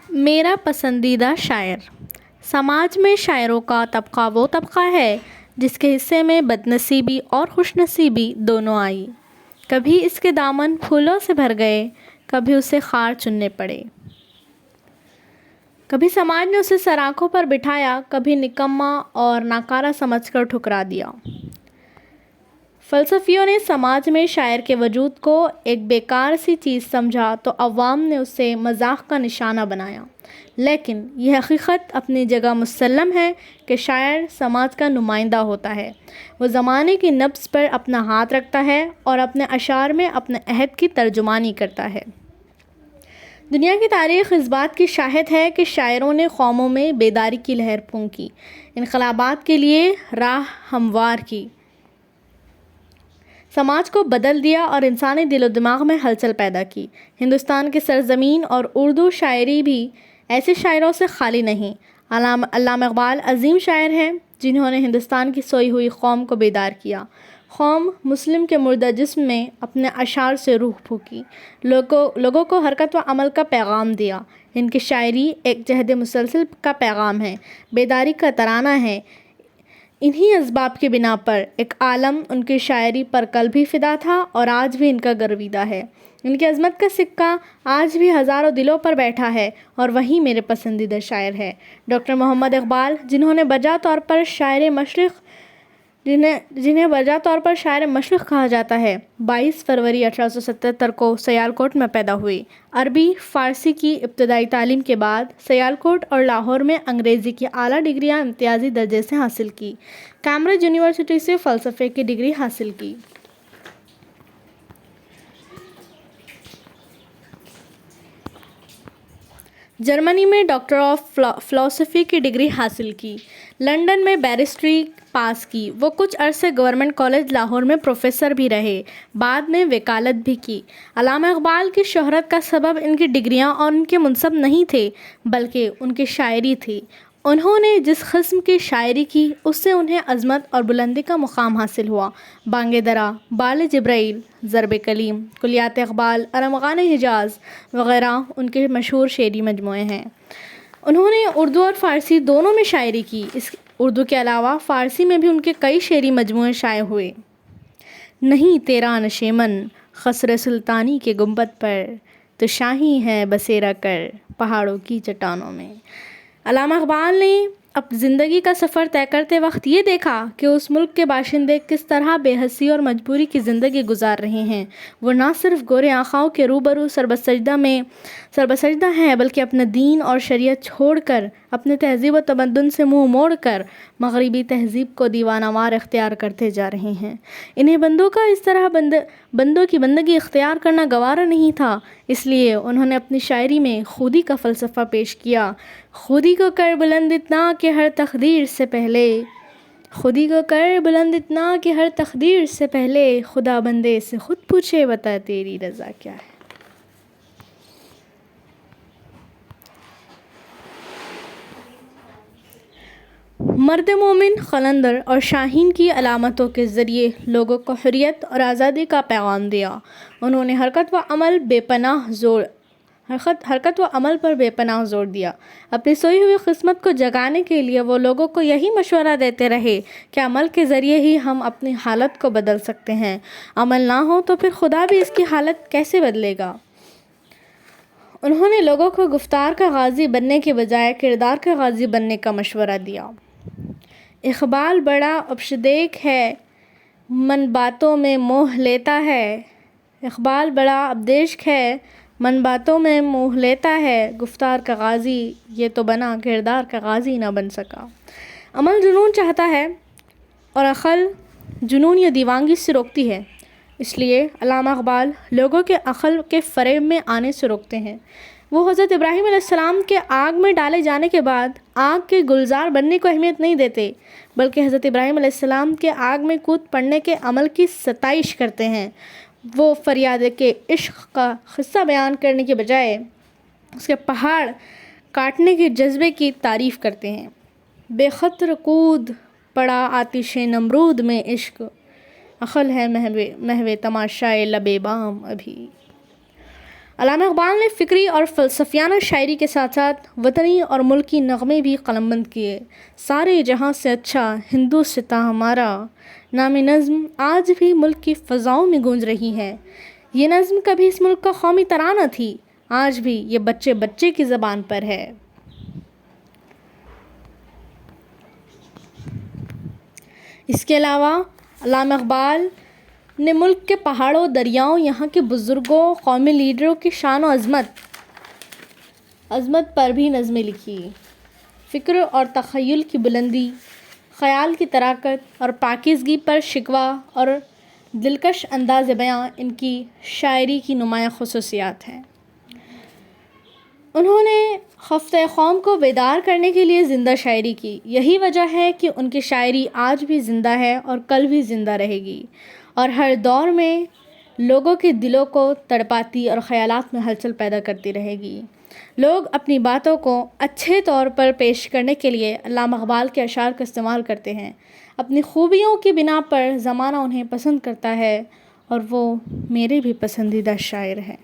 میرا پسندیدہ شاعر۔ سماج میں شاعروں کا طبقہ وہ طبقہ ہے جس کے حصے میں بد نصیبی اور خوش نصیبی دونوں آئی۔ کبھی اس کے دامن پھولوں سے بھر گئے، کبھی اسے خار چننے پڑے۔ کبھی سماج نے اسے سر آنکھوں پر بٹھایا، کبھی نکما اور ناکارہ سمجھ کر ٹھکرا دیا۔ فلسفیوں نے سماج میں شاعر کے وجود کو ایک بیکار سی چیز سمجھا تو عوام نے اسے مذاق کا نشانہ بنایا، لیکن یہ حقیقت اپنی جگہ مسلم ہے کہ شاعر سماج کا نمائندہ ہوتا ہے۔ وہ زمانے کی نبض پر اپنا ہاتھ رکھتا ہے اور اپنے اشعار میں اپنے عہد کی ترجمانی کرتا ہے۔ دنیا کی تاریخ اس بات کی شاہد ہے کہ شاعروں نے قوموں میں بیداری کی لہر پھونکی، انقلابات کے لیے راہ ہموار کی، سماج کو بدل دیا اور انسانی دل و دماغ میں ہلچل پیدا کی۔ ہندوستان کی سرزمین اور اردو شاعری بھی ایسے شاعروں سے خالی نہیں۔ علامہ اقبال عظیم شاعر ہیں جنہوں نے ہندوستان کی سوئی ہوئی قوم کو بیدار کیا۔ قوم مسلم کے مردہ جسم میں اپنے اشعار سے روح پھونکی، لوگوں کو حرکت و عمل کا پیغام دیا۔ ان کی شاعری ایک جہد مسلسل کا پیغام ہے، بیداری کا ترانہ ہے۔ انہی اسباب کی بنا پر ایک عالم ان کی شاعری پر کل بھی فدا تھا اور آج بھی ان کا گرویدہ ہے۔ ان کی عظمت کا سکہ آج بھی ہزاروں دلوں پر بیٹھا ہے اور وہی میرے پسندیدہ شاعر ہے۔ ڈاکٹر محمد اقبال، جنہیں بجا طور پر شاعر مشرق کہا جاتا ہے، 22 فروری 1877 کو سیالکوٹ میں پیدا ہوئے۔ عربی فارسی کی ابتدائی تعلیم کے بعد سیالکوٹ اور لاہور میں انگریزی کی اعلیٰ ڈگریاں امتیازی درجے سے حاصل کی۔ کیمبرج یونیورسٹی سے فلسفے کی ڈگری حاصل کی۔ جرمنی میں ڈاکٹر آف فلاسفی کی ڈگری حاصل کی۔ لندن میں بیرسٹری پاس کی۔ وہ کچھ عرصے گورنمنٹ کالج لاہور میں پروفیسر بھی رہے، بعد میں وکالت بھی کی۔ علامہ اقبال کی شہرت کا سبب ان کی ڈگریاں اور ان کے منصب نہیں تھے، بلکہ ان کی شاعری تھی۔ انہوں نے جس قسم کی شاعری کی، اس سے انہیں عظمت اور بلندی کا مقام حاصل ہوا۔ بانگ درا، بال جبرائیل، ضرب کلیم، کلیات اقبال، ارمغان حجاز وغیرہ ان کے مشہور شعری مجموعے ہیں۔ انہوں نے اردو اور فارسی دونوں میں شاعری کی۔ اردو کے علاوہ فارسی میں بھی ان کے کئی شعری مجموعے شائع ہوئے۔ نہیں تیرا نشیمن قصر سلطانی کے گنبد پر، تو شاہی ہے بسیرا کر پہاڑوں کی چٹانوں میں۔ علامہ اقبال نے اپنی زندگی کا سفر طے کرتے وقت یہ دیکھا کہ اس ملک کے باشندے کس طرح بے حسی اور مجبوری کی زندگی گزار رہے ہیں۔ وہ نہ صرف گورے آنکھوں کے روبرو سربسجدہ ہیں، بلکہ اپنا دین اور شریعت چھوڑ کر، اپنے تہذیب و تمدن سے منہ موڑ کر مغربی تہذیب کو دیوانہ وار اختیار کرتے جا رہے ہیں۔ انہیں بندوں کی بندگی اختیار کرنا گوارا نہیں تھا، اس لیے انہوں نے اپنی شاعری میں خودی کا فلسفہ پیش کیا۔ خودی کو کر بلند اتنا کہ ہر تقدیر سے پہلے خدا بندے سے خود پوچھے بتا تیری رضا کیا ہے۔ مرد مومن قلندر اور شاہین کی علامتوں کے ذریعے لوگوں کو حریت اور آزادی کا پیغام دیا۔ انہوں نے حرکت و عمل پر بے پناہ زور دیا۔ اپنی سوئی ہوئی قسمت کو جگانے کے لیے وہ لوگوں کو یہی مشورہ دیتے رہے کہ عمل کے ذریعے ہی ہم اپنی حالت کو بدل سکتے ہیں، عمل نہ ہو تو پھر خدا بھی اس کی حالت کیسے بدلے گا۔ انہوں نے لوگوں کو گفتار کا غازی بننے کے بجائے کردار کا غازی بننے کا مشورہ دیا۔ اقبال بڑا اپشدیک ہے، من باتوں میں موہ لیتا ہے۔ اقبال بڑا ابدیشک ہے، من باتوں میں موہ لیتا ہے۔ گفتار کا غازی یہ تو بنا، کردار کا غازی نہ بن سکا۔ عمل جنون چاہتا ہے اور عقل جنون یا دیوانگی سے روکتی ہے، اس لیے علامہ اقبال لوگوں کے عقل کے فریب میں آنے سے روکتے ہیں۔ وہ حضرت ابراہیم علیہ السلام کے آگ میں ڈالے جانے کے بعد آگ کے گلزار بننے کو اہمیت نہیں دیتے، بلکہ حضرت ابراہیم علیہ السلام کے آگ میں کود پڑنے کے عمل کی ستائش کرتے ہیں۔ وہ فریاد کے عشق کا قصہ بیان کرنے کے بجائے اس کے پہاڑ کاٹنے کے جذبے کی تعریف کرتے ہیں۔ بے خطر کود پڑا آتش نمرود میں عشق، عقل ہے محو تماشائے لبِ بام ابھی۔ علامہ اقبال نے فکری اور فلسفیانہ شاعری کے ساتھ ساتھ وطنی اور ملکی نغمے بھی قلمبند کیے۔ سارے جہاں سے اچھا ہندوستاں ہمارا، نام نظم آج بھی ملک کی فضاؤں میں گونج رہی ہے۔ یہ نظم کبھی اس ملک کا قومی ترانہ تھی، آج بھی یہ بچے بچے کی زبان پر ہے۔ اس کے علاوہ علامہ اقبال نے ملک کے پہاڑوں، دریاؤں، یہاں کے بزرگوں، قومی لیڈروں کی شان و عظمت پر بھی نظمیں لکھی۔ فکر اور تخیل کی بلندی، خیال کی طراقت اور پاکیزگی پر شکوہ اور دلکش انداز بیاں ان کی شاعری کی نمایاں خصوصیات ہیں۔ انہوں نے خفتہ قوم کو بیدار کرنے کے لیے زندہ شاعری کی۔ یہی وجہ ہے کہ ان کی شاعری آج بھی زندہ ہے اور کل بھی زندہ رہے گی، اور ہر دور میں لوگوں کے دلوں کو تڑپاتی اور خیالات میں ہلچل پیدا کرتی رہے گی۔ لوگ اپنی باتوں کو اچھے طور پر پیش کرنے کے لیے علامہ اقبال کے اشعار کا استعمال کرتے ہیں۔ اپنی خوبیوں کی بنا پر زمانہ انہیں پسند کرتا ہے، اور وہ میرے بھی پسندیدہ شاعر ہیں۔